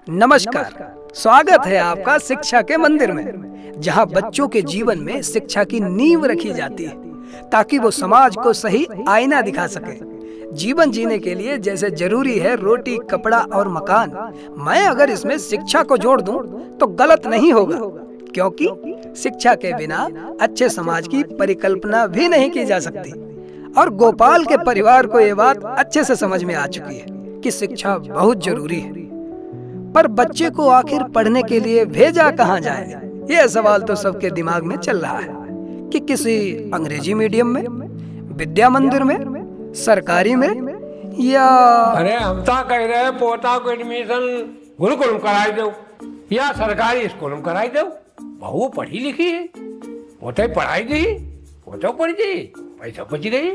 नमस्कार, स्वागत है आपका शिक्षा के मंदिर में, जहां बच्चों के जीवन में शिक्षा की नींव रखी जाती है ताकि वो समाज को सही आईना दिखा सके। जीवन जीने के लिए जैसे जरूरी है रोटी, कपड़ा और मकान, मैं अगर इसमें शिक्षा को जोड़ दूं तो गलत नहीं होगा, क्योंकि शिक्षा के बिना अच्छे समाज की परिकल्पना भी नहीं की जा सकती। और गोपाल के परिवार को ये बात अच्छे से समझ में आ चुकी है कि शिक्षा बहुत जरूरी है। पर बच्चे को आखिर पढ़ने के लिए भेजा कहाँ जाए, यह सवाल तो सबके दिमाग में चल रहा है कि किसी अंग्रेजी मीडियम में, विद्या मंदिर में, सरकारी में, या अरे हम तो कह रहे हैं पोता को एडमिशन गुरुकुल में कराई दो या सरकारी स्कूल में कराई दो। बहू पढ़ी लिखी है, पोते पढ़ाई दी, पोतो पढ़ गई, पैसा बच गई।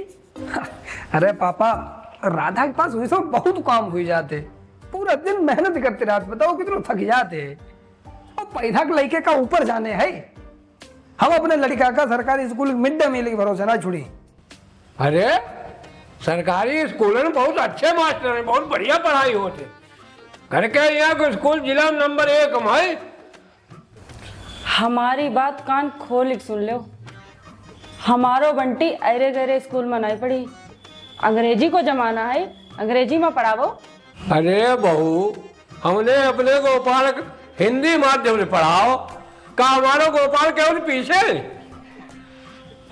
अरे पापा, राधा के पास वैसे बहुत काम हुई जाते, पूरा दिन मेहनत करते रात, बताओ कितना थक जाते। और पैसा के लड़के का ऊपर जाने है, हम अपने लड़का का सरकारी स्कूल मिड डे मील के भरोसे ना छुड़ी। अरे सरकारी स्कूल में बहुत अच्छे मास्टर हैं, बहुत बढ़िया पढ़ाई होते। घर के यहाँ को स्कूल जिला नंबर 1 में है। हमारी बात कान खोल के सुन लो, हमारो बंटी अरे गरे स्कूल में नहीं पढ़ी, अंग्रेजी को जमाना है, अंग्रेजी में पढ़ावो। अरे बहू, हमने अपने गोपाल हिंदी माध्यम से पढ़ाओ, का हमारा गोपाल केवल पीछे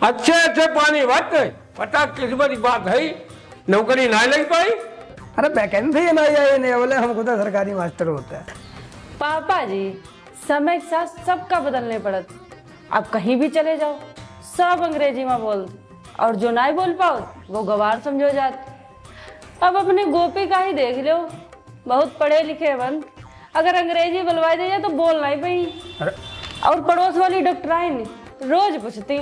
अच्छे अच्छे पानी भरते, पता किस्मत की बात है, नौकरी नहीं लग पाई। अरे वैकेंसी नहीं आई, नहीं बोले हम खुद सरकारी मास्टर होता है। पापा जी, समय के साथ सबका बदलने पड़त। अब कहीं भी चले जाओ सब अंग्रेजी में बोल, और जो नहीं बोल पाओ वो गवार समझो जात। अब अपने गोपी का ही देख लो, बहुत पढ़े लिखे बंद, अगर अंग्रेजी बुलवाई दे तो बोल नहीं पाई। और पड़ोस वाली डॉक्टराइन रोज पूछती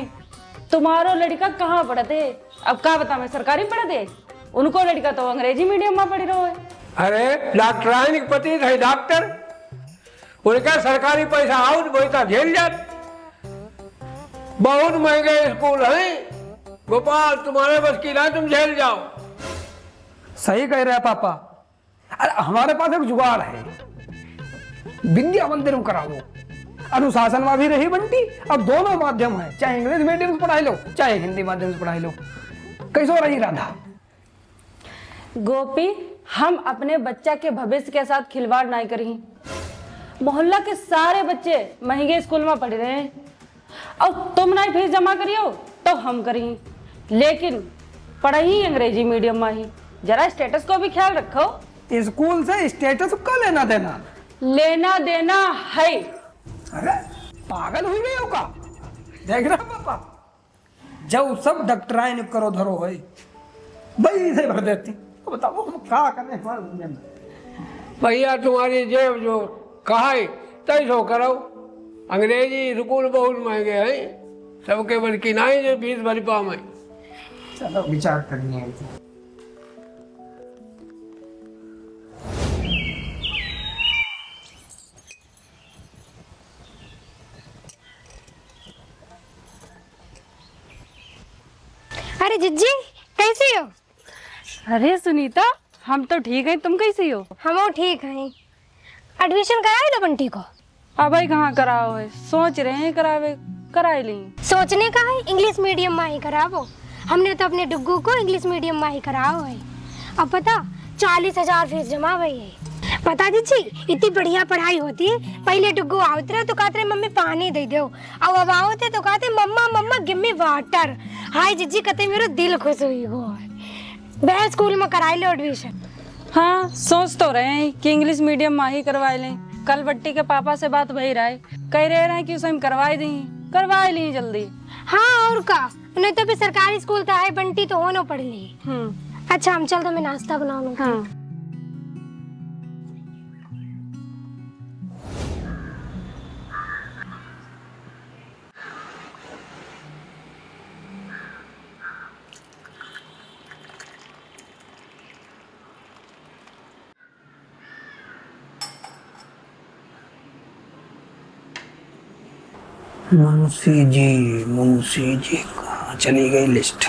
तुम्हारो लड़का कहाँ पढ़ते, अब क्या बता मैं सरकारी पढ़ते, उनको लड़का तो अंग्रेजी मीडियम में पढ़ी रहो है। अरे डॉक्टराइन के पति थे डॉक्टर, उनका सरकारी पैसा आउट पैसा झेल जात। बहुत महंगे स्कूल है गोपाल, तुम्हारे बस की ना, तुम झेल जाओ। सही कह रहे हैं पापा। अरे हमारे पास एक जुगाड़ है, विद्या मंदिर में कराओ, अनुशासन में भी रही बंटी, अब दोनों माध्यम है, चाहे इंग्लिश मीडियम से पढ़ाई लो चाहे हिंदी माध्यम से पढ़ाई लो। कैसो रही राधा? गोपी, हम अपने बच्चा के भविष्य के साथ खिलवाड़ नहीं करी। मोहल्ला के सारे बच्चे महंगे स्कूल में पढ़ रहे हैं, और तुम नहीं फीस जमा करियो तो हम करी, लेकिन पढ़ाई अंग्रेजी मीडियम में ही। जरा स्टेटस को भी ख्याल रखो। स्कूल से स्टेटस का लेना देना? लेना देना है। अरे पागल हुई गई हो का? देख रहा पापा, जब सब डॉक्टराइन करो धरो है भाई से भर देती, तो बताओ हम क्या करें हमारे दुनिया में। भैया तुम्हारी जेब जो कहा तैसो करो, अंग्रेजी स्कूल बहुत महंगे हैं, सबके बल की नहीं जो फीस भर पाओ। चलो विचार करनी है। अरे जिज्जी, कैसे हो? अरे सुनीता, हम तो ठीक हैं, तुम कैसी हो? हम ठीक हैं। एडमिशन कराए लो बंटी को? अब भाई कहाँ कराओ है, सोच रहे हैं करावे, कराए ली। सोचने का है, इंग्लिश मीडियम में ही करावो। हमने तो अपने डुग्गू को इंग्लिश मीडियम में ही कराओ है। अब पता 40,000 फीस जमा हुई है। पता जिज्जी, इतनी बढ़िया पढ़ाई होती है। पहले डुग्गू आवत रहे तो कहते मम्मी पानी दे दो, अब आवते तो कहते मम्मा मम्मा गिव मी वाटर। हाय जिज्जी, कहते मेरा दिल खुश हुई हो। वह स्कूल में कराई लो एडमिशन। हाँ, सोच तो रहे हैं कि इंग्लिश मीडियम में ही करवा लें। कल बट्टी के पापा से बात वही रहा है, कह रहे हैं कि उसे हम करवाई दें, करवाई ली जल्दी। हाँ और का, नहीं तो भी सरकारी स्कूल का है, बंटी तो होना पड़ ली। अच्छा हम चल, तो मैं नाश्ता बना लूँ। हाँ। मुंशी जी कहाँ चली गई लिस्ट?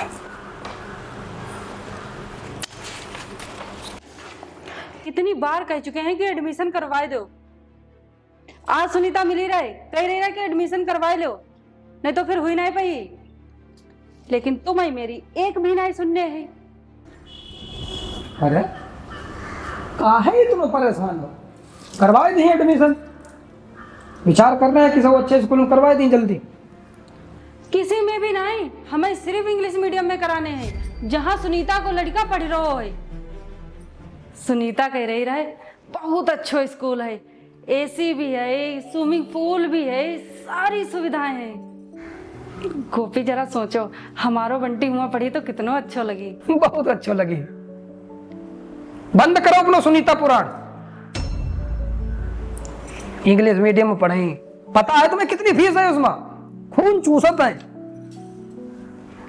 कितनी बार कह चुके हैं कि एडमिशन करवाए दो, आज सुनीता मिली रहे, कह रही रहे कि एडमिशन करवा लो, नहीं तो फिर हुई नहीं पाई। लेकिन तुम्हें मेरी एक भी नहीं सुनने है। अरे काहे तुम परेशान हो, करवाए दी एडमिशन, विचार कर रहे हैं कि सब अच्छे स्कूल में करवाए दी जल्दी। किसी में भी नहीं, हमें सिर्फ इंग्लिश मीडियम में कराने हैं, जहाँ सुनीता को लड़का पढ़ रहा है। सुनीता कह रही रहे बहुत अच्छा स्कूल है, एसी भी है, स्विमिंग पूल भी है, सारी सुविधाएं हैं। गोपी जरा सोचो, हमारो बंटी हुआ पढ़ी तो कितना अच्छा लगी। बहुत अच्छा लगी। बंद करो अपना सुनीता पुराण, इंग्लिश मीडियम में पढ़ाई। पता है तुम्हें कितनी फीस है उसमें, खून चूसत है।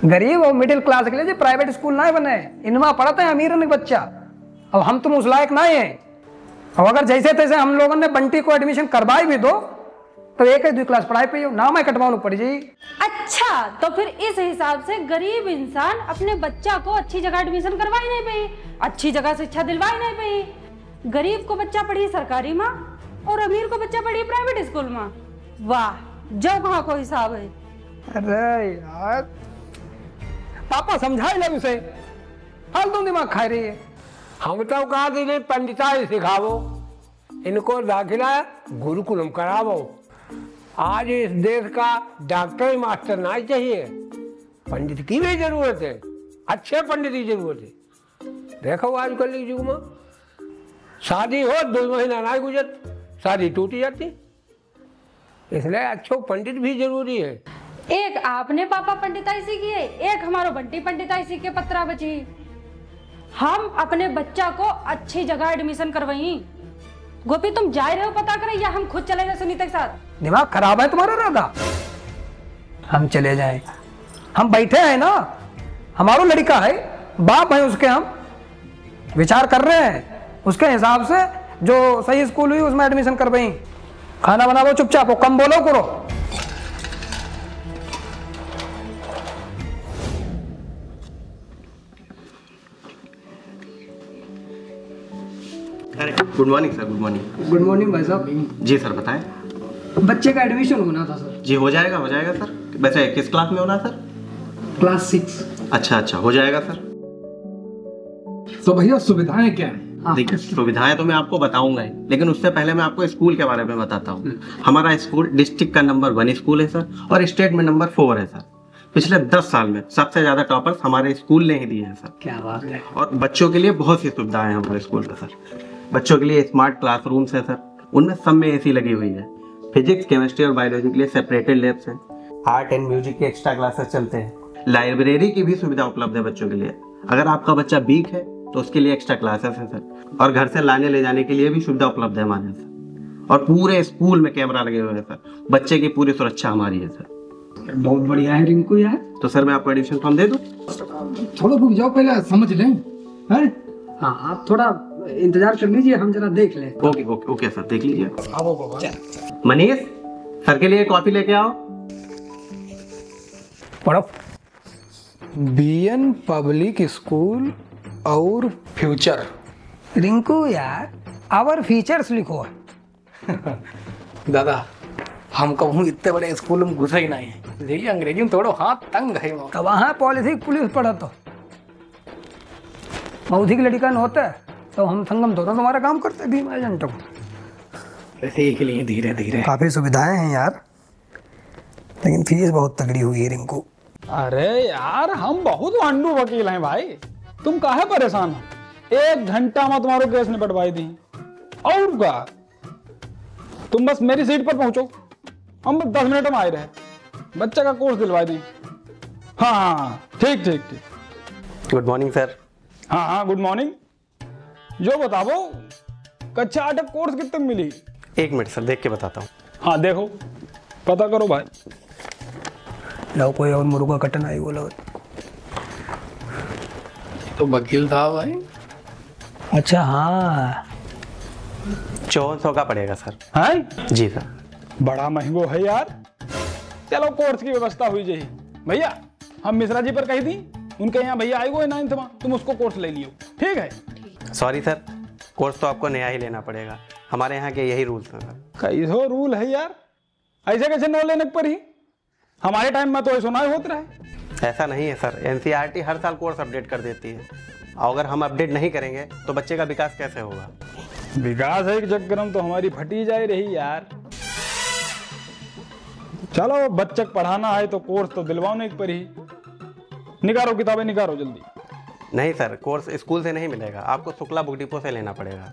गरीब और मिडिल क्लास के लिए जो प्राइवेट स्कूल ना बने, इनमें पढ़ते हैं अमीर ने बच्चा। अब हम तुम उस लायक ना है। अब अगर जैसे तैसे हम लोगों ने बंटी को एडमिशन करवाई भी दो तो एक ही 2 क्लास पढ़ाई पे नाम है कटवाना पड़ जाएगी। अच्छा, तो फिर इस हिसाब से गरीब इंसान अपने बच्चा को अच्छी जगह एडमिशन करवाई नहीं पाई, अच्छी जगह शिक्षा दिलवाई नहीं पाई। गरीब को बच्चा पढ़ी सरकारी में और अमीर को बच्चा पढ़ी प्राइवेट स्कूल में। वाह, जो कहाँ को हिसाब है। अरे यार पापा समझाए ना उसे, फालतू दिमाग खा रही है। हम तो कहा थे पंडिताई सिखावो, इनको दाखिला गुरुकुलम करावो। आज इस देश का डॉक्टर मास्टर ना चाहिए, पंडित की भी जरूरत है, अच्छे पंडित की जरूरत है। देखो आजकल के युग में शादी हो 2 महीना ना गुजर, शादी टूटी जाती। इसलिए अच्छो पंडित भी जरूरी है। एक आपने पापा पंडिताई सीखी है, एक हमारो बंटी पंडिताई सीख के पत्रा बची। हम अपने बच्चा को अच्छी जगह एडमिशन करवाई। गोपी तुम जा रहे हो पता करें या हम खुद चले जाए सुनीता के साथ? दिमाग खराब है तुम्हारा राधा? हम चले जाएं, हम बैठे हैं ना, हमारा लड़का है, बाप है उसके, हम विचार कर रहे हैं उसके हिसाब से जो सही स्कूल हुई उसमें एडमिशन करवाई। खाना बनाओ चुपचाप, हो कम बोलो करो। अरे good morning sir. Good morning. Good morning भाई साहब। जी सर बताएं। बच्चे का एडमिशन होना था सर। जी हो जाएगा सर। वैसे किस क्लास में होना है सर? क्लास 6। अच्छा हो जाएगा सर। तो भैया सुविधाएं क्या है? देखिए सुविधाएं तो मैं आपको बताऊंगा ही, लेकिन उससे पहले मैं आपको स्कूल के बारे में बताता हूँ। हमारा स्कूल डिस्ट्रिक्ट का नंबर 1 स्कूल है सर, और स्टेट में नंबर 4 है सर। पिछले 10 साल में सबसे ज्यादा टॉपर्स हमारे स्कूल ने ही दिए हैं सर। क्या बात है। और बच्चों के लिए बहुत सी सुविधाएं हैं हमारे स्कूल में सर। बच्चों के लिए स्मार्ट क्लासरूम्स है सर, उनमें सब में एसी लगी हुई है। फिजिक्स, केमिस्ट्री और बायोलॉजी के लिए सेपरेटेड लैब्स हैं। आर्ट एंड म्यूजिक के एक्स्ट्रा क्लासेस चलते हैं। लाइब्रेरी की भी सुविधा उपलब्ध है बच्चों के लिए। अगर आपका बच्चा वीक है तो उसके लिए एक्स्ट्रा क्लासेस हैं सर। और घर से लाने ले जाने के लिए भी सुविधा उपलब्ध है हमारे यहाँ। और पूरे स्कूल में कैमरा लगे हुए हैं सर। बच्चे की पूरी सुरक्षा हमारी है सर। बहुत बढ़िया है रिंकू यार। तो सर मैं आपको एडमिशन फॉर्म दे दूं? थोड़ा रुक जाओ, पहले समझ लें। हैं? हाँ आप थोड़ा इंतजार कर लीजिए, हम जरा देख लें। ओके सर, देख लीजिए। मनीष सर के लिए कॉफी लेके आओ। पढ़ो। बीएन पब्लिक स्कूल और फ्यूचर। रिंकू यार आवर फीचर्स लिखो। दादा हम कहूँ इतने बड़े स्कूल में घुसे ही नहीं है, यही अंग्रेजी में थोड़ा हाथ तंग है। तो वहाँ पॉलिसी पुलिस पढ़ा तो मौधी की लड़का न होता है तो हम संगम थोड़ा तुम्हारा काम करते भीम एजेंटों को। सीख लिए धीरे धीरे। काफी सुविधाएं हैं यार, लेकिन फीस बहुत तगड़ी हुई है रिंकू। अरे यार हम बहुत वांडू वकील हैं भाई, तुम काहे परेशान हो? 1 घंटा में तुम्हारो केस निपटवाई दी। और क्या, तुम बस मेरी सीट पर पहुंचो, हम बस 10 मिनट में आए रहे, बच्चे का कोर्स दिलवा दें। हाँ ठीक। Good morning sir. हाँ गुड मॉर्निंग। जो बताओ कक्षा 8 कोर्स कितने में मिली? 1 मिनट सर, देख के बताता हूँ। हाँ देखो, पता करो भाई। लो कोई और मुर्गा कटन आई बोला तो वकील था भाई। अच्छा हाँ 5400 का पड़ेगा सर। हैं? जी सर। बड़ा महंगो है यार। चलो कोर्स की व्यवस्था हुई जी भैया, हम मिश्रा जी पर कही थी, उनके यहाँ भैया आए हुए 9th में, तुम उसको कोर्स ले लियो, ठीक है? सॉरी सर, कोर्स तो आपको नया ही लेना पड़ेगा। हमारे यहाँ के यही रूल्स हैं सर। कैसो रूल है यार, ऐसे कैसे न लेने पर ही? हमारे टाइम में तो ऐसा नहीं होता रहे। ऐसा नहीं है सर, NCERT हर साल कोर्स अपडेट कर देती है, और अगर हम अपडेट नहीं करेंगे तो बच्चे का विकास कैसे होगा? विकास है कि चक्कर में तो हमारी फटी जाए रही यार। चलो बच्चे को पढ़ाना है तो कोर्स तो दिलवाने पर ही। निकालो किताबें, निकालो जल्दी। नहीं सर, कोर्स स्कूल से नहीं मिलेगा, आपको शुक्ला बुक डिपो से लेना पड़ेगा।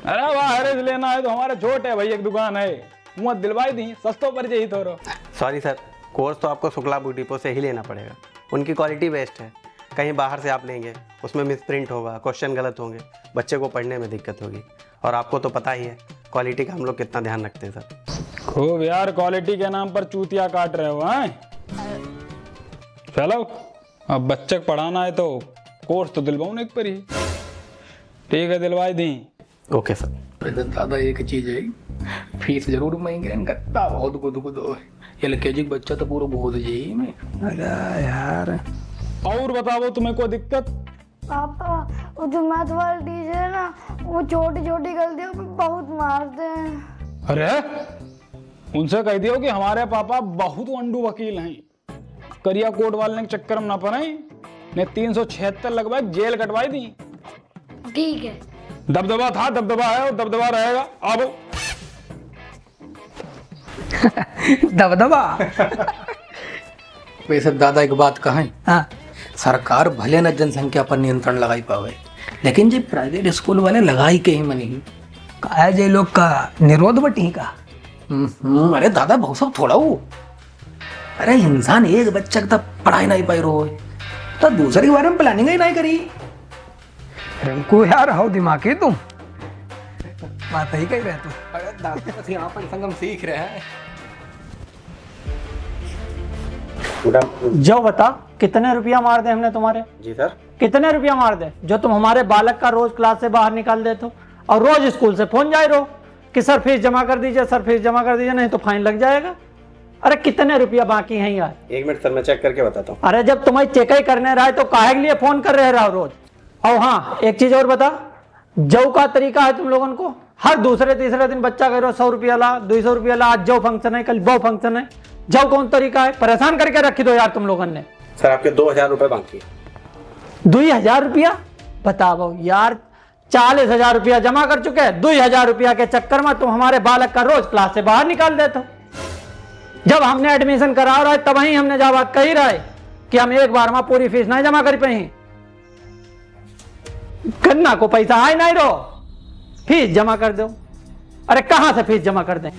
अरे वाह, हरे से लेना है तो हमारे छोटे भाई एक दुकान है, वहाँ दिलवाई दी, सस्तो पर जाई थोड़ा। सॉरी सर, कोर्स तो आपको शुक्ला बुक डिपो से ही लेना पड़ेगा, उनकी क्वालिटी बेस्ट है। कहीं बाहर से आप लेंगे उसमें मिसप्रिंट होगा, क्वेश्चन गलत होंगे, बच्चे को पढ़ने में दिक्कत होगी, और आपको तो पता ही है क्वालिटी का हम लोग कितना ध्यान रखते हैं सर। खूब यार, क्वालिटी के नाम पर चूतिया काट रहे हो हैं? चलो अब बच्चे को पढ़ाना है तो कोर्स तो दिलवाऊँ एक पर ही। ठीक है, दिलवाई दी। Okay sir. दादा एक चीज है, फीस जरूर महंगी है, गत्ता बहुत गुद है। LKG का बच्चा तो पूरा बहुत जी में। अरे यार, और बताओ तुम्हें कोई दिक्कत? पापा, वो जो मैथ वाले टीचर है ना, वो छोटी छोटी गलतियों पे बहुत मारते हैं। अरे उनसे कह दियो कि हमारे पापा बहुत अंडू वकील हैं, करिया कोट वाले के चक्कर में ना पड़े, ने 376 लगवाई, जेल कटवाई दी। ठीक है। दबदबा था, दबदबा है और दबदबा रहेगा। अब दबदबा। वैसे दादा एक बात कहें, हाँ, सरकार भले न जनसंख्या पर नियंत्रण लगाई पावे, लेकिन जो प्राइवेट स्कूल वाले लगाई के ही मनी का जे लोग का निरोध बटी का। अरे दादा बहुत सब थोड़ा हो। अरे इंसान एक बच्चा का पढ़ाई नहीं पाई रो तो दूसरे के बारे में प्लानिंग ही नहीं करी। रिंकू यार, हो दिमागी तुम, बात ही कही रहे तू। अरे दादा बस यहाँ पर संगम सीख रहे हैं। जो बता, कितने रुपया मार दे हमने तुम्हारे? जी सर। कितने रुपया मार दे जो तुम हमारे बालक का रोज क्लास से बाहर निकाल देते हो और रोज स्कूल से फोन जाए रहो कि सर फीस जमा कर दीजिए, सर फीस जमा कर दीजिए, नहीं तो फाइन लग जाएगा। अरे कितने रुपया बाकी हैं यार? 1 मिनट सर, मैं चेक करके बताता हूँ। अरे जब तुम्हें चेक ही करने रहा है तो काहे के लिए फोन कर रहे रहो रोज? और हाँ, एक चीज और बता, जो का तरीका है तुम लोगों को, हर दूसरे तीसरे दिन बच्चा कह रहे हो 100 रुपया ला, 200 रुपया ला, आज जो फंक्शन है कल वो फंक्शन है। जाओ कौन तरीका है? परेशान करके रखी दो यार तुम लोगों ने। सर आपके 2000 रुपए बाकी है। 2000 रुपया? बताओ यार, 40,000 रुपया जमा कर चुके हैं, 2000 रुपया के चक्कर में तुम हमारे बालक का रोज क्लास से बाहर निकाल देते हो। जब हमने एडमिशन करा रहा है तब ही हमने जब बात कही रहा है कि हम एक बार में पूरी फीस नहीं जमा कर पाए, गन्ना को पैसा आए नहीं रो, फीस जमा कर दो। अरे कहां से फीस जमा कर दें?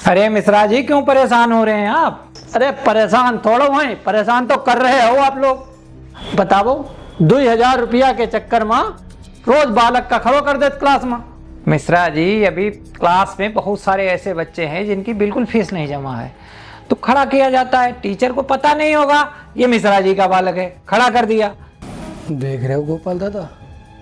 अरे मिश्रा जी, क्यों परेशान हो रहे हैं आप? अरे परेशान थोड़ा हुए, परेशान तो कर रहे हो आप लोग। बताओ, 2000 रुपया के चक्कर में रोज बालक का खड़ो कर देते क्लास में। मिश्रा जी, अभी क्लास में बहुत सारे ऐसे बच्चे हैं जिनकी बिल्कुल फीस नहीं जमा है, तो खड़ा किया जाता है। टीचर को पता नहीं होगा ये मिश्रा जी का बालक है, खड़ा कर दिया। देख रहे हो गोपाल दादा,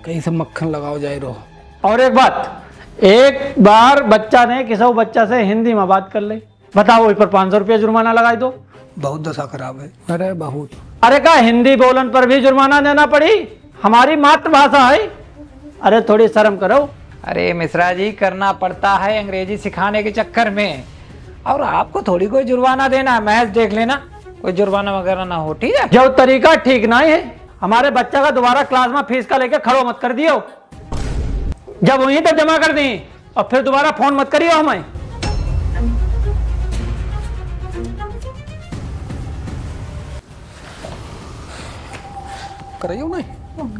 कहीं से मक्खन लगाओ जाए रहो। और एक बात, एक बार बच्चा ने किसी बच्चा से हिंदी में बात कर ली, बताओ इस पर 500 रुपया जुर्माना लगाई दो। बहुत दशा खराब है। अरे बहुत। अरे का हिंदी बोलन पर भी जुर्माना देना पड़ी? हमारी मातृभाषा है, अरे थोड़ी शर्म करो। अरे मिश्रा जी, करना पड़ता है अंग्रेजी सिखाने के चक्कर में, और आपको थोड़ी कोई जुर्माना देना है। मैच देख लेना, कोई जुर्माना वगैरह ना हो, ठीक है? जो तरीका ठीक नहीं है, हमारे बच्चा का दोबारा क्लास में फीस का लेके खड़ो मत कर दियो। जब वहीं तक जमा कर दी और फिर दोबारा फोन मत करियो हमें। कराइयो नहीं,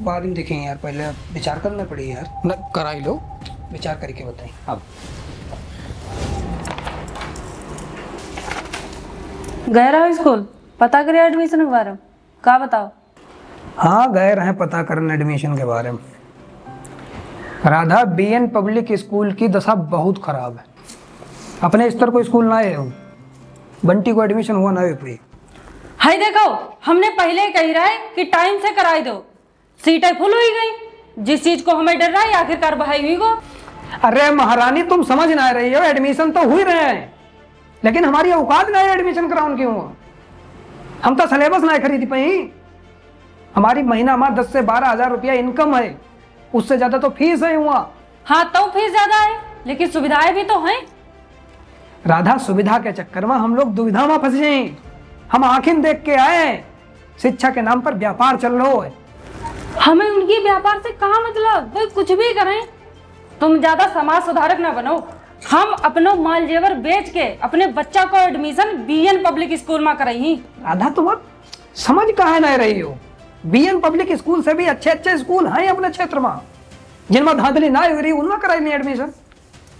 बाद में देखें यार, पहले विचार करना पड़ी यार। न कराई लो, विचार करके बताएं। अब गए रहो स्कूल, पता करे एडमिशन के बारे में, का बताओ? हाँ, गए रहे पता करने एडमिशन के बारे में। राधा BN पब्लिक स्कूल की दशा बहुत खराब है। अपने स्तर को स्कूल ना है, बंटी को एडमिशन हुआ ना है। हाय देखो, हमने पहले ही कही रहा है कि टाइम से कराई दो, सीटें फुल हुई गई। जिस चीज को हमें डर रहा है आखिरकार बहाई हुई को। अरे महारानी, तुम समझ ना रही हो, एडमिशन तो हुई रहे हैं, लेकिन हमारी औकात नहीं एडमिशन कराने की हुआ। हम तो सिलेबस नहीं खरीद पाई। हमारी महीना में 10 से 12 हजार रुपया इनकम है, उससे ज्यादा तो फीस है हुआ। हाँ तो फीस ज्यादा है, लेकिन सुविधाएं भी तो हैं। राधा, सुविधा के चक्कर में हम लोग दुविधा में फंस गए। हम आंखें देख के आए हैं, शिक्षा के नाम पर व्यापार चल रहा है। हमें उनकी व्यापार से कहाँ मतलब, वो कुछ भी करें। तुम ज्यादा समाज सुधारक ना बनो। हम अपनो माल जेवर बेच के अपने बच्चा को एडमिशन बीएन पब्लिक स्कूल में कराई। राधा, तुम अब समझ कहाँ नहीं रही हो। बीएन पब्लिक स्कूल से भी अच्छे अच्छे स्कूल हैं अपने क्षेत्र में, जिनमें धांधली ना हो रही उनमें कराई नहीं एडमिशन,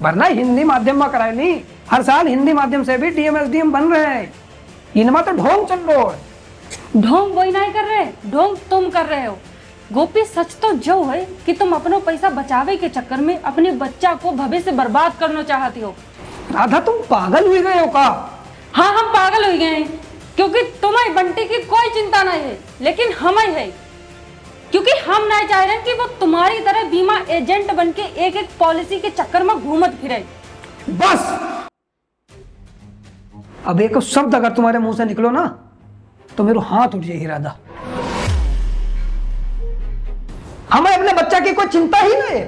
वरना हिंदी माध्यम में कराई नहीं। हर साल हिंदी माध्यम से भी डीएम बन रहे हैं। इनमें तो ढोंग चल रहा है। ढोंग वही नहीं कर रहे, ढोंग तुम कर रहे हो। गोपी, सच तो जो है कि तुम अपनो पैसा बचावे के चक्कर में अपने बच्चा को भविष्य बर्बाद करना चाहती हो। राधा, तुम पागल हुई गए हो का? हाँ, हम पागल हो गए हैं, क्योंकि तुम्हें बंटी की कोई चिंता नहीं है, लेकिन हमें है। क्योंकि हम नहीं चाह रहे कि वो तुम्हारी तरह बीमा एजेंट बन के एक एक पॉलिसी के चक्कर में घूमत फिरे। बस अब एक शब्द अगर तुम्हारे मुंह से निकलो ना तो मेरे हाथ उठ जाएगी। राधा, हमें अपने बच्चा की कोई चिंता ही नहीं है।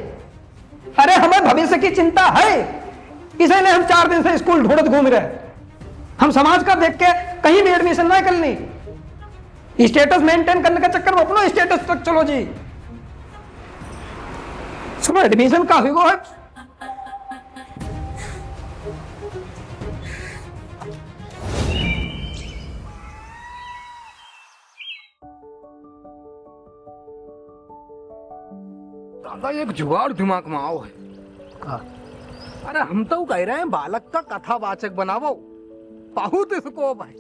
अरे हमें भविष्य की चिंता है, इसलिए हम 4 दिन से स्कूल ढूंढत घूम रहे हैं। हम समाज का देख के कहीं भी एडमिशन ना करनी, स्टेटस मेंटेन करने के चक्कर में अपना स्टेटस तक चलो जी। सुनो, एडमिशन का हुआ है। दादा, एक जुगाड़ दिमाग में आओ है। अरे हम तो कह रहे हैं बालक का कथावाचक बनावो, बहुत स्कोप है।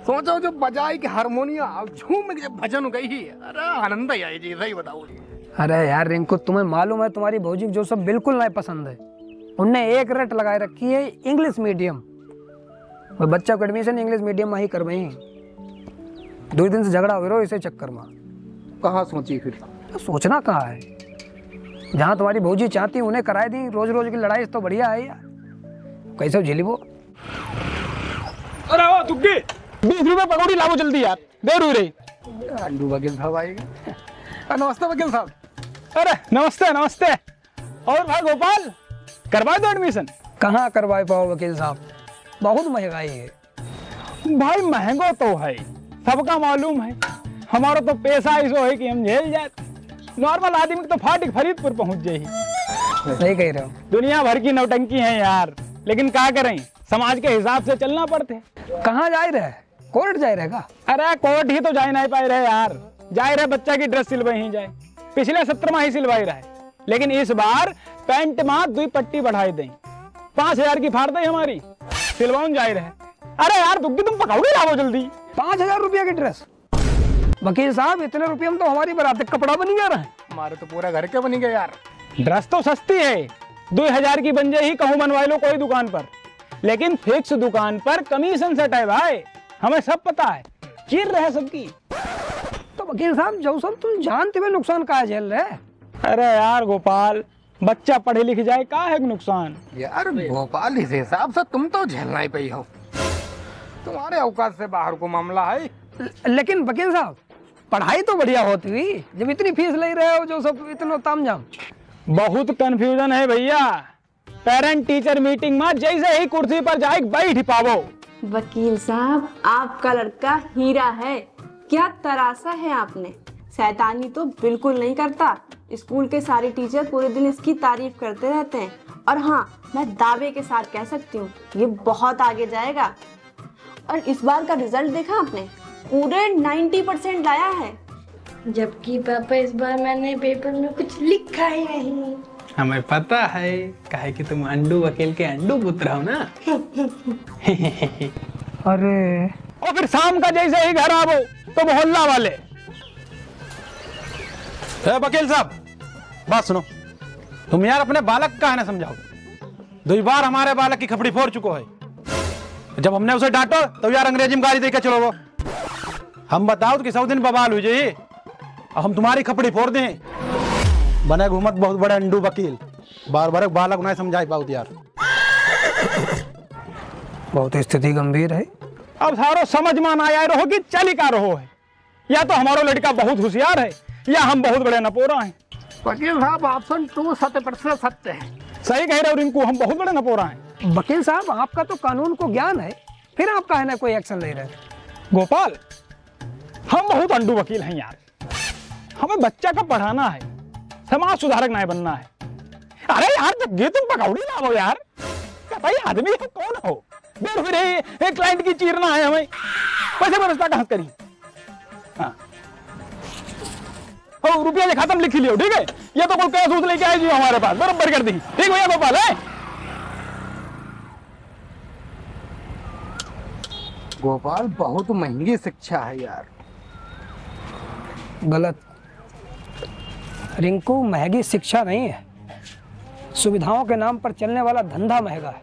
सोचो जो बजाई के हारमोनियम झूम के भजन गई ही, अरे आनंद ही आई जी। सही बताओ जी। अरे यार रिंकू, तुम्हें मालूम है तुम्हारी भौजी जो सब बिल्कुल नहीं पसंद है। उनने एक रट लगाए रखी है इंग्लिश मीडियम। वो बच्चा को एडमिशन इंग्लिश मीडियम में ही करवाई। 2 दिन से झगड़ा हो रहा इसे चक्कर में। कहाँ सोची फिर? सोचना कहाँ है, जहाँ तुम्हारी भौजी चाहती उन्हें कराए दी। रोज रोज की लड़ाई तो बढ़िया है यार, कैसे झेली वो। अरे वो तुक्की 20 रुपए पकौड़ी लाओ जल्दी यार, देर हो रही। अंडू वकील साहब आएंगे। नमस्ते वकील साहब। अरे नमस्ते नमस्ते। और भाई गोपाल, करवा दो एडमिशन। कहाँ करवाए पाओ वकील साहब, बहुत महंगाई है। भाई महंगो तो है, सबका मालूम है। हमारा तो पैसा ऐसा है कि हम झेल जाए। नॉर्मल आदमी तो फाटिक फरीदपुर पहुंच जाए। सही कह रहे हो। दुनिया भर की नौटंकी है यार, लेकिन क्या करें, समाज के हिसाब से चलना पड़ते। कहाँ जा रहे? कोर्ट जा रहेगा? अरे कोर्ट ही तो जा नहीं पाए रहे यार। जा रहे बच्चा की ड्रेस सिलवाई ही जाए, पिछले सत्र में ही सिलवाई रहे, लेकिन इस बार पैंट में 2 पट्टी बढ़ाई दें, 5000 की फाड़ दें हमारी, सिलवाऊं जा रहे। अरे यार दुग्गी, तुम पकौड़ी लाओ जल्दी। 5000 रुपया की ड्रेस? वकील साहब, इतने रुपये में तो हमारी बरात कपड़ा बनी जा रहा है। हमारे तो पूरा घर के बनी गए यार। ड्रेस तो सस्ती है, 2000 की बन जाए ही कहूँ बनवा लो कोई दुकान पर, लेकिन फिक्स दुकान पर कमीशन सेट है भाई, हमें सब पता है, चिर रहे सबकी। तो वकील साहब, जो सब तुम जानते हुए नुकसान कहाँ झेल रहे? अरे यार गोपाल, बच्चा पढ़े लिख जाए का है नुकसान यार। गोपाल, इस हिसाब से तुम तो झेलना ही पई हो, तुम्हारे औकात से बाहर को मामला है। लेकिन वकील साहब, पढ़ाई तो बढ़िया होती हुई, जब इतनी फीस ले रहे हो, जो सब इतना तामझाम। बहुत कंफ्यूजन है भैया। पेरेंट टीचर मीटिंग में जैसे ही कुर्सी पर जाए बैठ पावो। वकील साहब, आपका लड़का हीरा है, क्या तरासा है आपने। शैतानी तो बिल्कुल नहीं करता। स्कूल के सारे टीचर पूरे दिन इसकी तारीफ करते रहते हैं, और हाँ, मैं दावे के साथ कह सकती हूँ ये बहुत आगे जाएगा। और इस बार का रिजल्ट देखा आपने, पूरे 90% लाया है। जबकि पापा, इस बार मैंने पेपर में कुछ लिखा ही नहीं। हमें पता है, काहे कि तुम अंडू वकील के अंडू पुत्र हो ना। अरे और फिर शाम का जैसे ही घर आवो तो मोहल्ला वाले, वकील साहब बात सुनो, तुम यार अपने बालक का है ना समझाओ। 2 बार हमारे बालक की खपड़ी फोड़ चुको है। जब हमने उसे डांटो तो यार अंग्रेजी में गाली देकर चलो। वो हम बताओ तो कि 100 दिन बवाल हुई जाइए, हम तुम्हारी खपड़ी फोड़ दें। बने घूमत बहुत बड़े अंडू वकील, बार बार बालक नहीं समझाई पाओ यार। बहुत स्थिति गंभीर है। अब सारो समझ में ना आया रहो कि चली का रहो है, या तो हमारा लड़का बहुत होशियार है, या हम बहुत बड़े नपोरा हैं। वकील साहब, ऑप्शन 2 100% सत्य है। सही कह रहे हो रिंकू, हम बहुत बड़े नपोरा हैं। वकील साहब आपका तो कानून को ज्ञान है, फिर आप काहे ना कोई एक्शन ले रहे हैं? गोपाल, हम बहुत अंडू वकील हैं यार। हमें बच्चा का पढ़ाना है, समाज सुधारक नहीं बनना है। अरे यार जब ये तुम पकौड़ी लाओ यार, भाई आदमी हो कौन हो? फिर एक क्लाइंट की चीरना है हमें, पैसे व्यवस्था कहाँ करी? हाँ रुपया के खत्म लिख लियो, ठीक है? ये तो कोई कैश उस लेके आएगी हमारे पास, बराबर कर दी। ठीक भैया गोपाल है? गोपाल बहुत महंगी शिक्षा है यार। गलत। रिंकू महंगी शिक्षा नहीं है, सुविधाओं के नाम पर चलने वाला धंधा महंगा है।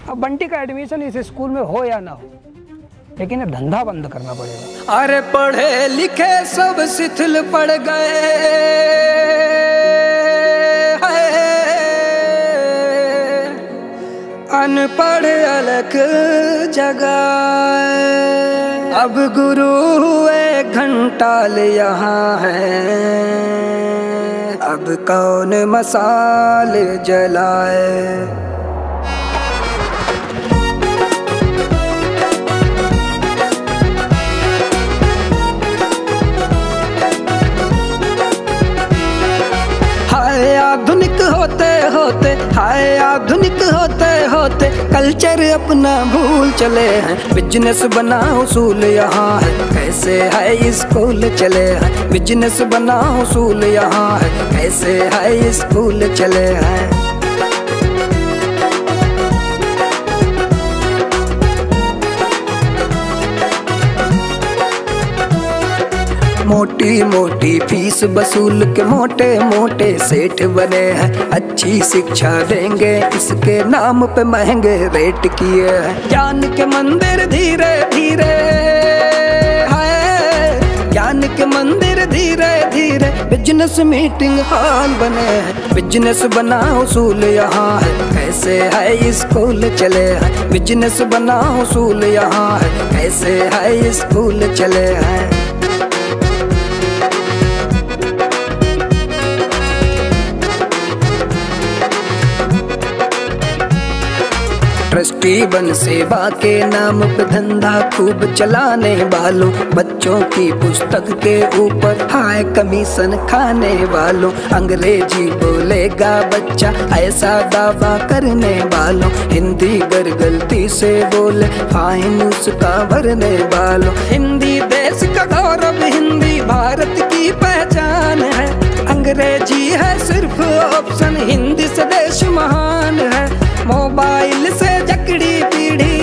अब बंटी का एडमिशन इस स्कूल में हो या ना हो, लेकिन ये धंधा बंद करना पड़ेगा। अरे पढ़े लिखे सब शिथिल पड़ गए, अनपढ़ अलग जगह। अब गुरु हुए घंटाल यहाँ है, अब कौन मसाल जलाए। आधुनिक होते होते, हाय आधुनिक होते होते कल्चर अपना भूल चले हैं। बिजनेस बना उसूल यहाँ है, कैसे है स्कूल चले हैं। बिजनेस बना उसूल यहाँ है, कैसे है स्कूल चले हैं। मोटी मोटी फीस वसूल के मोटे मोटे सेठ बने हैं। अच्छी शिक्षा देंगे इसके नाम पे महंगे रेट किए हैं। ज्ञान के मंदिर धीरे धीरे है, ज्ञान के मंदिर धीरे धीरे बिजनेस मीटिंग हॉल बने हैं। बिजनेस बना उसूल यहाँ है, कैसे है स्कूल चले हैं। बिजनेस बना उसूल यहाँ है, कैसे है स्कूल चले हैं। ट्रस्टी बन सेवा के नाम पे धंधा खूब चलाने वालों। बच्चों की पुस्तक के ऊपर हाई कमीशन खाने वालों। अंग्रेजी बोलेगा बच्चा ऐसा दावा करने वालों। हिंदी अगर गलती से बोले फाइन उसका भरने वालों। हिंदी देश का गौरव, हिंदी भारत की पहचान है। अंग्रेजी है सिर्फ ऑप्शन, हिंदी से देश महान है। मोबाइल से जकड़ी पीढ़ी,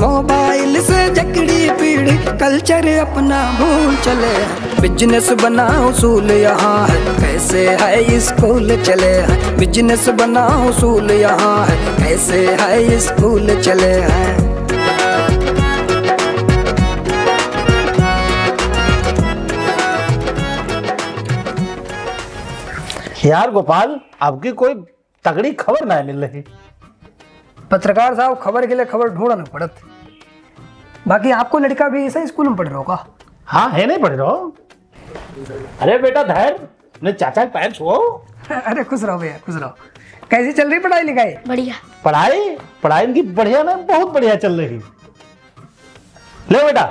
मोबाइल से जकड़ी पीढ़ी कल्चर अपना भूल चले। बिजनेस बना उसूल यहाँ है, कैसे है स्कूल चले हैं। बिजनेस बना उसूल यहाँ है, कैसे है स्कूल चले हैं। यार गोपाल, आपकी कोई तगड़ी खबर ना मिल रही। पत्रकार साहब खबर के लिए खबर ढूंढना पड़त। बाकी आपको लड़का भी ऐसा स्कूल में पढ़ रहा होगा? हाँ है, नहीं पढ़ रहा हूँ। अरे बेटा धैर्य, अपने चाचा के पैर छुओ। अरे खुश रहो भैया, खुश रहो। कैसी चल रही पढ़ाई लिखाई? बढ़िया। पढ़ाई इनकी बढ़िया ना, बहुत बढ़िया चल रही। ले बेटा,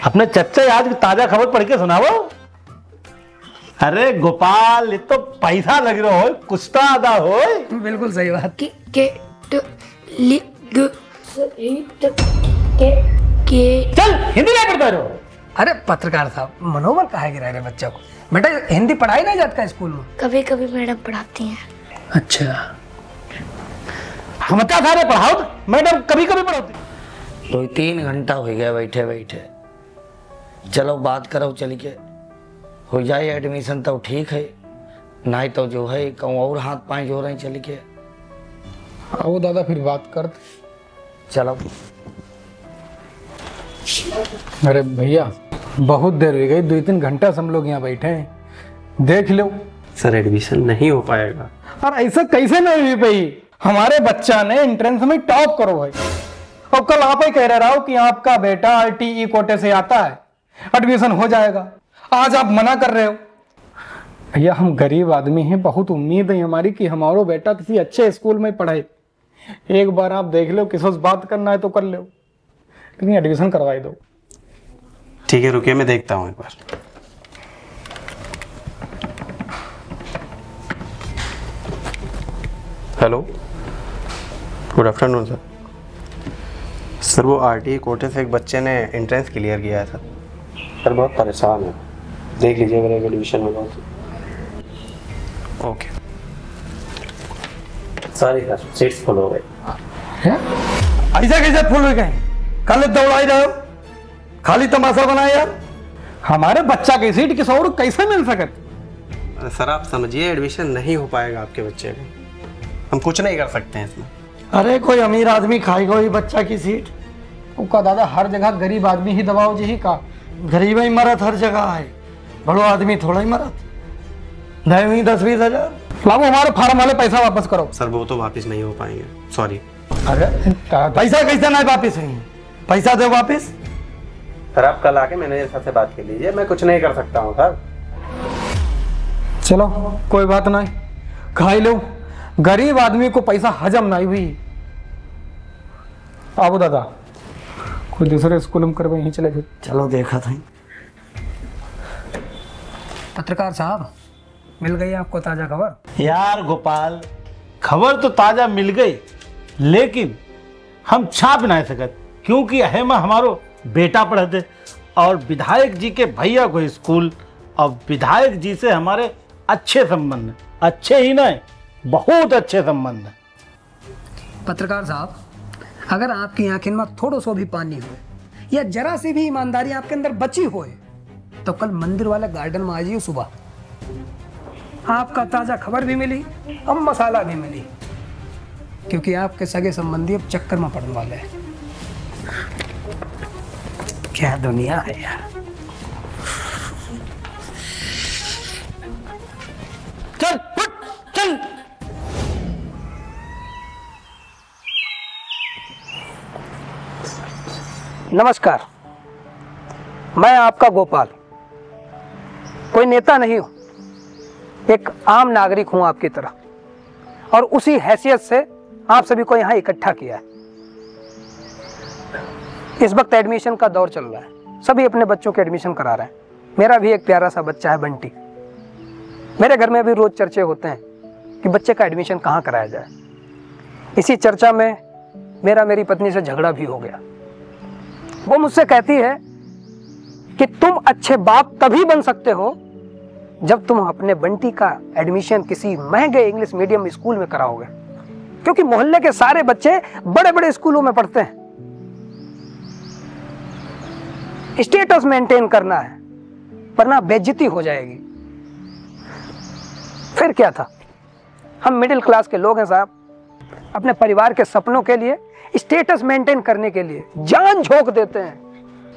अपने चच्चा आज की ताजा खबर पढ़ के सुनाओ। अरे गोपाल, ये तो पैसा लग रहा हो, कुछ तो आधा हो। बिल्कुल सही बात। चल हिंदी नहीं पढ़ता रहो। अरे पत्रकार साहब, मनोबल काहे गिरा रहे बच्चा को? बेटा हिंदी पढ़ाई नहीं जाता है स्कूल में? कभी कभी मैडम पढ़ाती हैं। अच्छा, हम क्या सारे पढ़ाओ, मैडम कभी कभी पढ़ाती। 2-3 घंटा हो गया बैठे बैठे। चलो बात करो, चल के हो जाए एडमिशन तो ठीक है, नहीं तो जो है कहूँ और हाथ पांव जो रहे चल के। आओ दादा फिर बात कर। चलो। अरे भैया बहुत देर हो गई, 2-3 घंटा से हम लोग यहाँ बैठे हैं। देख लो सर, एडमिशन नहीं हो पाएगा। और ऐसा कैसे नहीं हुई पाई? हमारे बच्चा ने एंट्रेंस में टॉप करो भाई। और कल आप ही कह रहे हो कि आपका बेटा RTE कोटे से आता है, एडमिशन हो जाएगा, आज आप मना कर रहे हो। भैया हम गरीब आदमी हैं, बहुत उम्मीद है हमारी कि हमारा बेटा किसी अच्छे स्कूल में पढ़े। एक बार आप देख लो, किसी से बात करना है तो कर लो, लेकिन एडमिशन करवाई दो। ठीक है रुकिए, मैं देखता हूँ एक बार। Hello, good afternoon sir. Sir वो RTE कोटे से एक बच्चे ने एंट्रेंस क्लियर किया है सर। सर बहुत परेशान है, देख लीजिए अगर एडमिशन होगा तो। Okay sorry sir, seats full हो गए। ऐसा कैसे फुल हो गए? कल दौड़ाई रहे हो, खाली तमाशा बनाए यार। हमारे बच्चा की सीट किसी और कैसे मिल सकती? सर आप समझिए, एडमिशन नहीं हो पाएगा आपके बच्चे का, हम कुछ नहीं कर सकते हैं इसमें। अरे कोई अमीर आदमी खाएगा ही बच्चा की सीट? उसका दादा हर जगह गरीब आदमी ही दबाव जी का। गरीब ही मरत हर जगह है, बड़ो आदमी थोड़ा ही मरत। 10-20 हजार लाओ, हमारे फार्म वाले पैसा वापस करो। सर वो तो वापस नहीं हो पाएंगे, सॉरी। अरे पैसा कैसे नहीं वापस होंगे? पैसा दे वापस। सर आप कल आके मैनेजर साहब से बात कर लीजिए, मैं कुछ नहीं कर सकता हूँ सर। चलो कोई बात नहीं, खाई लो, गरीब आदमी को पैसा हजम नहीं हुई। आबो दादा, कोई दूसरे स्कूल में करवे, यहीं चले। चलो देखा था। पत्रकार साहब, मिल गई आपको ताजा खबर? यार गोपाल, खबर तो ताजा मिल गई, लेकिन हम छाप नहीं सकते क्योंकि अहम हमारो बेटा पढ़ते और विधायक जी के भैया को स्कूल, और विधायक जी से हमारे अच्छे संबंध, अच्छे ही नहीं बहुत अच्छे संबंध है। पत्रकार साहब, अगर आपकी आंखों में थोड़ा सा भी पानी हो या जरा सी भी ईमानदारी आपके अंदर बची हो, तो कल मंदिर वाले गार्डन में आ जाइए सुबह। आपका ताजा खबर भी मिली और मसाला भी मिली, क्योंकि आपके सगे संबंधी अब चक्कर में पड़ने वाले हैं। क्या दुनिया है यार। चल चल। नमस्कार, मैं आपका गोपाल, कोई नेता नहीं हूं, एक आम नागरिक हूं आपकी तरह, और उसी हैसियत से आप सभी को यहां इकट्ठा किया है। इस वक्त एडमिशन का दौर चल रहा है, सभी अपने बच्चों के एडमिशन करा रहे हैं। मेरा भी एक प्यारा सा बच्चा है बंटी। मेरे घर में भी रोज चर्चे होते हैं कि बच्चे का एडमिशन कहाँ कराया जाए। इसी चर्चा में मेरी पत्नी से झगड़ा भी हो गया। वो मुझसे कहती है कि तुम अच्छे बाप तभी बन सकते हो जब तुम अपने बंटी का एडमिशन किसी महंगे इंग्लिश मीडियम स्कूल में कराओगे, क्योंकि मोहल्ले के सारे बच्चे बड़े बड़े स्कूलों में पढ़ते हैं। स्टेटस मेंटेन करना है, वरना बेइज्जती हो जाएगी। फिर क्या था, हम मिडिल क्लास के लोग हैं साहब, अपने परिवार के सपनों के लिए, स्टेटस मेंटेन करने के लिए जान झोंक देते हैं।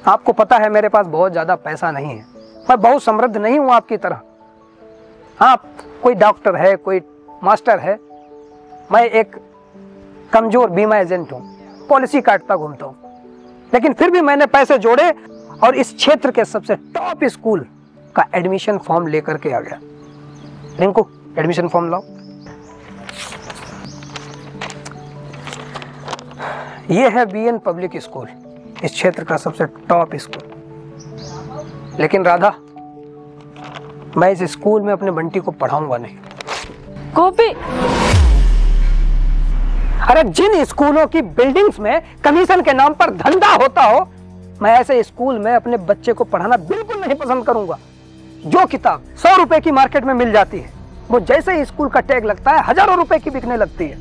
आपको पता है मेरे पास बहुत ज्यादा पैसा नहीं है, मैं बहुत समृद्ध नहीं हूं आपकी तरह। हाँ, कोई डॉक्टर है, कोई मास्टर है, मैं एक कमजोर बीमा एजेंट हूं, पॉलिसी काटता घूमता हूं, लेकिन फिर भी मैंने पैसे जोड़े और इस क्षेत्र के सबसे टॉप स्कूल का एडमिशन फॉर्म लेकर के आ गया। रिंकू, एडमिशन फॉर्म लाओ। ये है BN पब्लिक स्कूल, इस क्षेत्र का सबसे टॉप स्कूल। लेकिन राधा, मैं इस स्कूल में अपने बंटी को पढ़ाऊंगा नहीं। कॉपी? अरे जिन स्कूलों की बिल्डिंग्स में कमीशन के नाम पर धंधा होता हो, मैं ऐसे स्कूल में अपने बच्चे को पढ़ाना बिल्कुल नहीं पसंद करूंगा। जो किताब 100 रुपए की मार्केट में मिल जाती है, वो जैसे ही स्कूल का टैग लगता है हजारों रुपए की बिकने लगती है।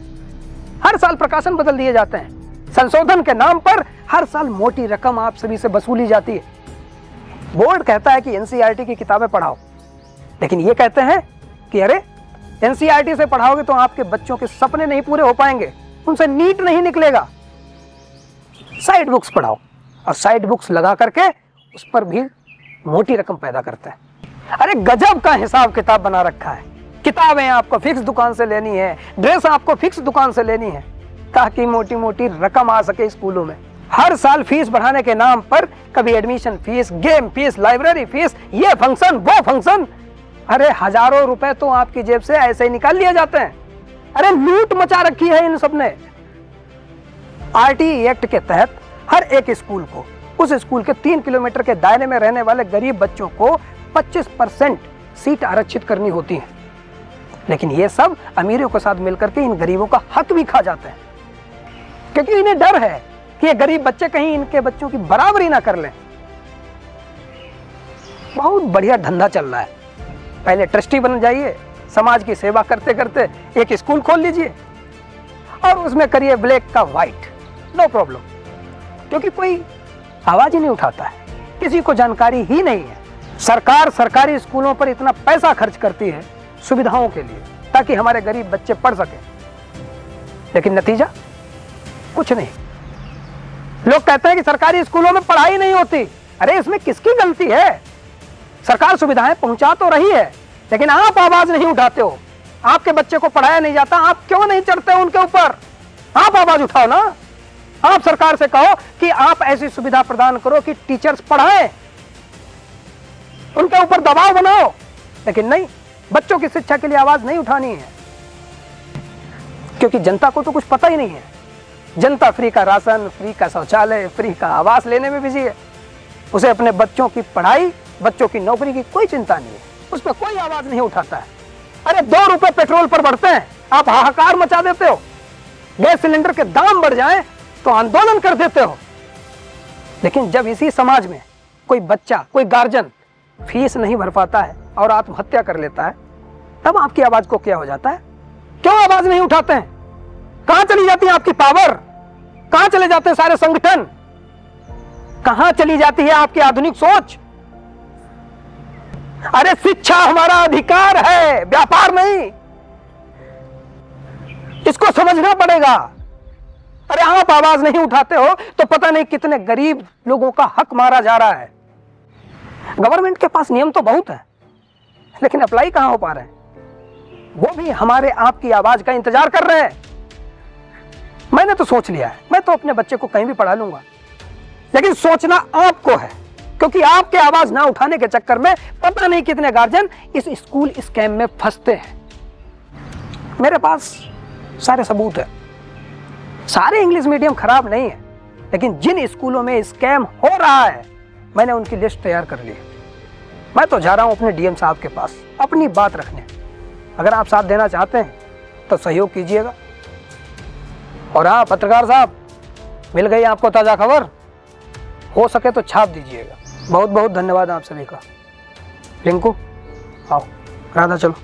हर साल प्रकाशन बदल दिए जाते हैं, संशोधन के नाम पर हर साल मोटी रकम आप सभी से वसूली जाती है। बोर्ड कहता है कि NCERT की किताबें पढ़ाओ, लेकिन ये कहते हैं कि अरे NCERT से पढ़ाओगे तो आपके बच्चों के सपने नहीं पूरे हो पाएंगे, उनसे नीट नहीं निकलेगा। साइड बुक्स पढ़ाओ, और साइड बुक्स लगा करके उस पर भी मोटी रकम पैदा करते हैं। अरे गजब का हिसाब किताब बना रखा है। किताबें आपको फिक्स दुकान से लेनी है, ड्रेस आपको फिक्स दुकान से लेनी है, ताकि मोटी मोटी रकम आ सके स्कूलों में। हर साल फीस बढ़ाने के नाम पर कभी admission fees, game fees, library fees, ये फंक्शन वो फंक्शन, अरे हजारों रुपए तो आपकी जेब से ऐसे ही निकाल लिए जाते हैं। अरे लूट मचा रखी है इन सब ने। आरटीई एक्ट के तहत हर एक स्कूल को, उस स्कूल के 3 किलोमीटर के दायरे में रहने वाले गरीब बच्चों को 25% सीट आरक्षित करनी होती है। लेकिन ये सब अमीरों के साथ मिलकर के इन गरीबों का हक भी खा जाते हैं, क्योंकि इन्हें डर है कि ये गरीब बच्चे कहीं इनके बच्चों की बराबरी ना कर लें। बहुत बढ़िया धंधा चल रहा है। पहले ट्रस्टी बन जाइए, समाज की सेवा करते करते एक स्कूल खोल लीजिए और उसमें करिए ब्लैक का व्हाइट, नो प्रॉब्लम, क्योंकि कोई आवाज ही नहीं उठाता है, किसी को जानकारी ही नहीं है। सरकार सरकारी स्कूलों पर इतना पैसा खर्च करती है सुविधाओं के लिए ताकि हमारे गरीब बच्चे पढ़ सके, लेकिन नतीजा कुछ नहीं। लोग कहते हैं कि सरकारी स्कूलों में पढ़ाई नहीं होती। अरे इसमें किसकी गलती है? सरकार सुविधाएं पहुंचा तो रही है, लेकिन आप आवाज नहीं उठाते हो। आपके बच्चे को पढ़ाया नहीं जाता, आप क्यों नहीं चढ़ते उनके ऊपर? आप आवाज उठाओ ना। आप सरकार से कहो कि आप ऐसी सुविधा प्रदान करो कि टीचर्स पढ़ाएं, उनके ऊपर दबाव बनाओ। लेकिन नहीं, बच्चों की शिक्षा के लिए आवाज नहीं उठानी है, क्योंकि जनता को तो कुछ पता ही नहीं है। जनता फ्री का राशन, फ्री का शौचालय, फ्री का आवास लेने में बिजी है। उसे अपने बच्चों की पढ़ाई, बच्चों की नौकरी की कोई चिंता नहीं है, उस पर कोई आवाज नहीं उठाता है। अरे 2 रुपए पेट्रोल पर बढ़ते हैं, आप हाहाकार मचा देते हो। गैस सिलेंडर के दाम बढ़ जाएं तो आंदोलन कर देते हो। लेकिन जब इसी समाज में कोई बच्चा, कोई गार्जियन फीस नहीं भर पाता है और आत्महत्या कर लेता है, तब आपकी आवाज को क्या हो जाता है? क्यों आवाज नहीं उठाते हैं? कहां चली जाती है आपकी पावर? कहां चले जाते हैं सारे संगठन? कहां चली जाती है आपकी आधुनिक सोच? अरे शिक्षा हमारा अधिकार है, व्यापार नहीं। इसको समझना पड़ेगा। अरे आप आवाज नहीं उठाते हो तो पता नहीं कितने गरीब लोगों का हक मारा जा रहा है। गवर्नमेंट के पास नियम तो बहुत है, लेकिन अप्लाई कहां हो पा रहे हैं? वो भी हमारे आपकी आवाज का इंतजार कर रहे हैं। मैंने तो सोच लिया है, मैं तो अपने बच्चे को कहीं भी पढ़ा लूंगा, लेकिन सोचना आपको है, क्योंकि आपके आवाज ना उठाने के चक्कर में पता नहीं कितने गार्जियन इस स्कूल स्कैम में फंसते हैं। मेरे पास सारे सबूत है। सारे इंग्लिश मीडियम खराब नहीं है, लेकिन जिन स्कूलों में स्कैम हो रहा है मैंने उनकी लिस्ट तैयार कर ली है। मैं तो जा रहा हूं अपने डीएम साहब के पास अपनी बात रखने। अगर आप साथ देना चाहते हैं तो सहयोग कीजिएगा। और हाँ पत्रकार साहब, मिल गई आपको ताज़ा खबर, हो सके तो छाप दीजिएगा। बहुत बहुत धन्यवाद आप सभी का। रिंकू आओ, राधा चलो।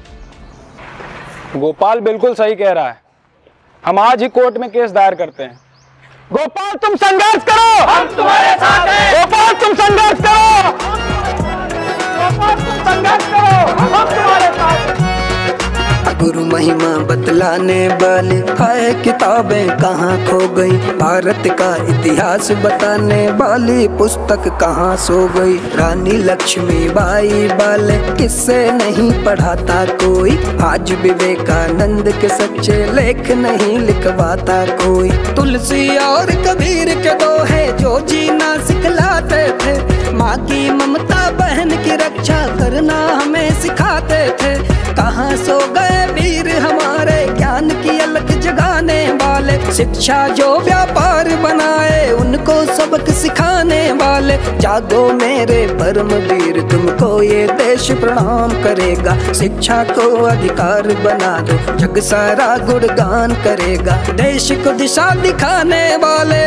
गोपाल बिल्कुल सही कह रहा है, हम आज ही कोर्ट में केस दायर करते हैं। गोपाल तुम संघर्ष करो, हम तुम्हारे साथ हैं। गोपाल तुम संघर्ष करो, गोपाल तुम संघर्ष करो, हम तुम्हारे साथ हैं। गुरु महिमा बतलाने वाले हाय किताबें कहाँ खो गई, भारत का इतिहास बताने वाली पुस्तक कहाँ सो गई। रानी लक्ष्मीबाई वाले किससे नहीं पढ़ाता कोई, आज विवेकानंद के सच्चे लेख नहीं लिखवाता कोई। तुलसी और कबीर के दोहे जो जीना सिखलाते थे, माँ की ममता बहन की रक्षा करना हमें सिखाते थे। कहाँ सो गए वीर हमारे ज्ञान की अलग जगाने वाले, शिक्षा जो व्यापार बनाए उनको सबक सिखाने वाले। जागो मेरे परम वीर, तुमको ये देश प्रणाम करेगा। शिक्षा को अधिकार बना दो, जग सारा गुणगान करेगा। देश को दिशा दिखाने वाले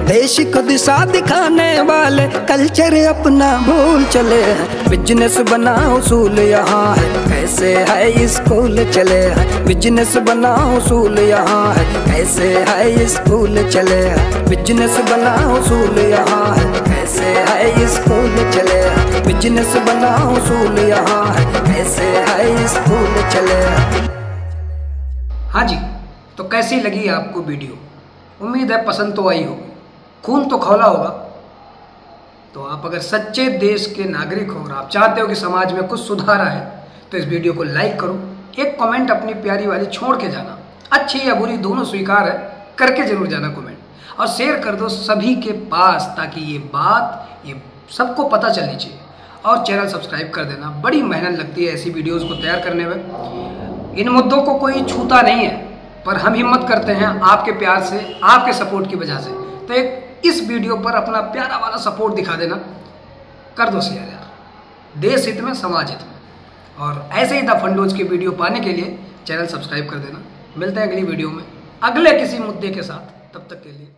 देश को दिशा दिखाने वाले, कल्चर अपना भूल चले हैं। बिजनेस बनाओ उसूल यहाँ है, कैसे है स्कूल चले हैं। बिजनेस बनाओ उसूल यहाँ है, कैसे है स्कूल चले हैं। बिजनेस बनाओ उसूल यहाँ है, कैसे है स्कूल चले हैं। बिजनेस बनाओ उसूल यहाँ है, कैसे है स्कूल चले हैं। हाँ जी, तो कैसी लगी आपको वीडियो? उम्मीद है पसंद तो आई होगी, खून तो खौला होगा। तो आप अगर सच्चे देश के नागरिक हो और आप चाहते हो कि समाज में कुछ सुधार आए तो इस वीडियो को लाइक करो, एक कमेंट अपनी प्यारी वाली छोड़ के जाना, अच्छी या बुरी दोनों स्वीकार है, करके जरूर जाना कमेंट, और शेयर कर दो सभी के पास ताकि ये बात ये सबको पता चलनी चाहिए। और चैनल सब्सक्राइब कर देना, बड़ी मेहनत लगती है ऐसी वीडियोस को तैयार करने में। इन मुद्दों को कोई छूता नहीं है, पर हम हिम्मत करते हैं आपके प्यार से, आपके सपोर्ट की वजह से। तो एक इस वीडियो पर अपना प्यारा वाला सपोर्ट दिखा देना, कर दो शेयर यार, देश हित में समाज हित में। और ऐसे ही द फंडोज की वीडियो पाने के लिए चैनल सब्सक्राइब कर देना। मिलते हैं अगली वीडियो में अगले किसी मुद्दे के साथ, तब तक के लिए